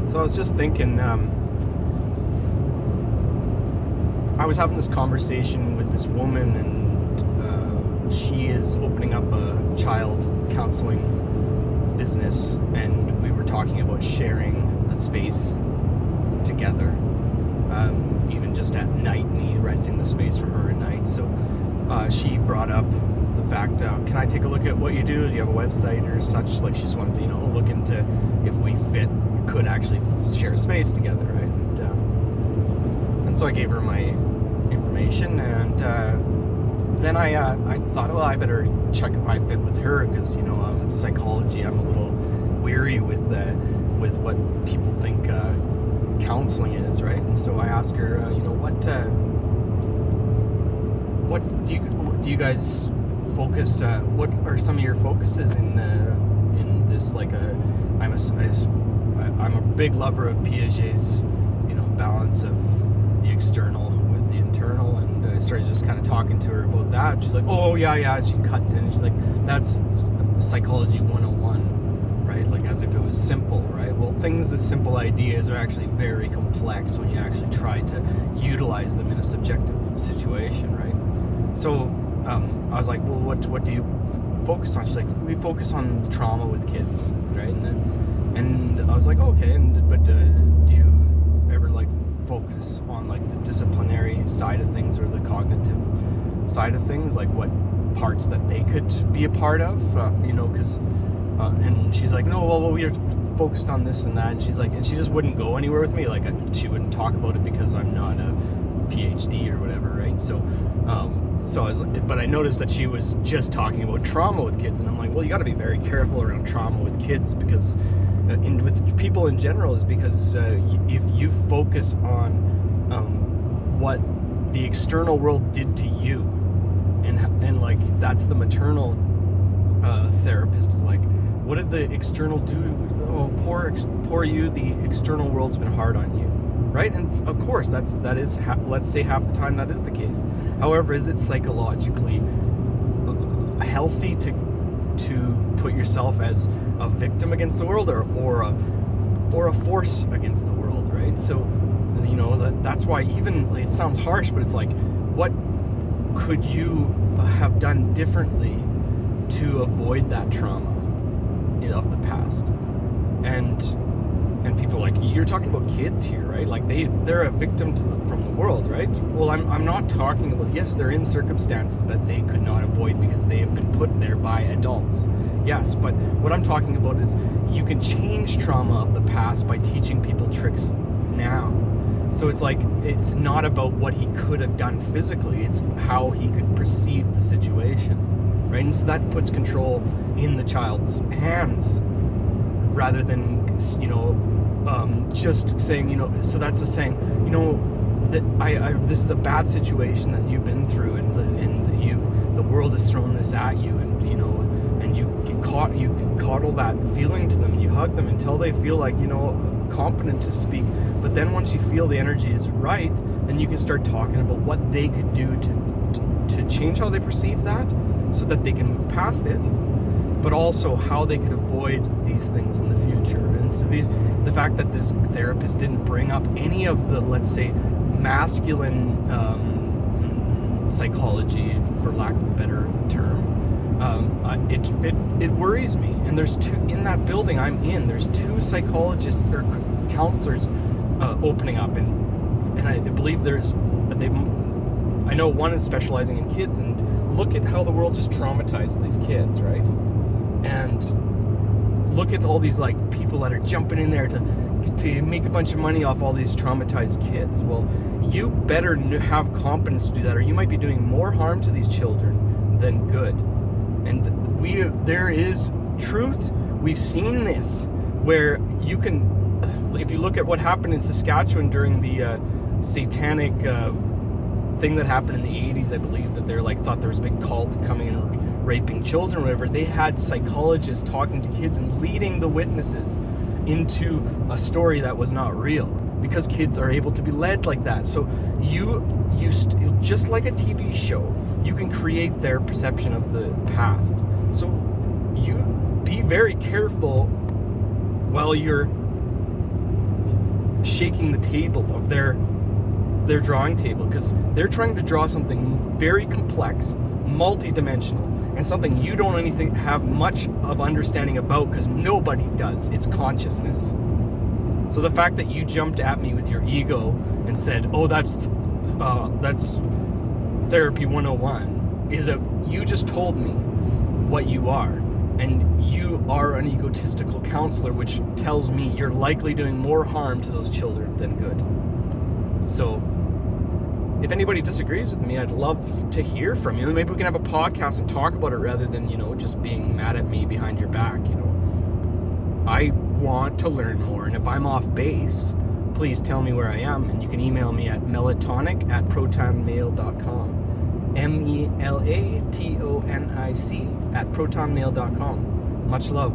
So I was just thinking, I was having this conversation with this woman, and she is opening up a child counseling business, and we were talking about sharing a space together, even just at night, me renting the space from her at night. So she brought up the fact, can I take a look at what you do? Do you have a website or such? Like, she just wanted to, look into if we could actually share a space together, right? And so I gave her my information, and then I thought, well, I better check if I fit with her, because psychology, I'm a little weary with what people think counseling is, right? And so I asked her, what do you guys focus? What are some of your focuses in this? I'm a big lover of Piaget's balance of the external with the internal, and I started just kind of talking to her about that. She's like, oh yeah. She cuts in and she's like, that's psychology 101, right? Like, as if it was simple, right? Well, the simple ideas are actually very complex when you actually try to utilize them in a subjective situation, right? So I was like, well, what do you focus on? She's like, we focus on trauma with kids, right? And I was like, oh, okay, but do you ever focus on the disciplinary side of things or the cognitive side of things, like what parts that they could be a part of, because and she's like, no, well, we are focused on this and that, and she's like, and she just wouldn't go anywhere with me, she wouldn't talk about it because I'm not a PhD or whatever, right? So I was like, but I noticed that she was just talking about trauma with kids, and I'm like, well, you got to be very careful around trauma with kids, because with people in general, is because if you focus on what the external world did to you, and that's the maternal therapist is like, what did the external do? Oh, poor you, the external world's been hard on you, right? And of course that is let's say half the time that is the case. However, is it psychologically healthy to put yourself as a victim against the world, or a force against the world, right? So that's why, even it sounds harsh, but it's like, what could you have done differently to avoid that trauma of the past? And people are like, you're talking about kids here, right? Like they're a victim from the world, right? Well, I'm not talking about, yes, they're in circumstances that they could not avoid because they have been put there by adults. Yes, but what I'm talking about is you can change trauma of the past by teaching people tricks now. So it's not about what he could have done physically, it's how he could perceive the situation, right? And so that puts control in the child's hands, rather than just saying, so that's the saying, that this is a bad situation that you've been through, and the world has thrown this at you, and you coddle that feeling to them, and you hug them until they feel competent to speak. But then once you feel the energy is right, then you can start talking about what they could do to change how they perceive that, so that they can move past it, but also how they could avoid these things in the future. And so the fact that this therapist didn't bring up any of the, let's say, masculine psychology, for lack of a better term, it worries me. And there's two in that building I'm in. There's two psychologists or counselors opening up, and I believe I know one is specializing in kids, and look at how the world just traumatized these kids, right? And look at all these people that are jumping in there to make a bunch of money off all these traumatized kids. Well, you better have competence to do that, or you might be doing more harm to these children than good. And there is truth. We've seen this, where you can, if you look at what happened in Saskatchewan during the satanic thing that happened in the 80s, I believe, that they're thought there was a big cult coming and raping children or whatever. They had psychologists talking to kids and leading the witnesses into a story that was not real, because kids are able to be led like that. So you just like a TV show, you can create their perception of the past. So you be very careful while you're shaking the table of their drawing table, because they're trying to draw something very complex, multi-dimensional, and something you don't have much of understanding about, because nobody does. It's consciousness. So the fact that you jumped at me with your ego and said, "Oh, that's therapy 101," is you just told me what you are, and you are an egotistical counselor, which tells me you're likely doing more harm to those children than good. So if anybody disagrees with me, I'd love to hear from you. Maybe we can have a podcast and talk about it rather than, just being mad at me behind your back. I want to learn more, and if I'm off base, please tell me where I am, and you can email me at melatonic@protonmail.com. MELATONIC@protonmail.com. Much love.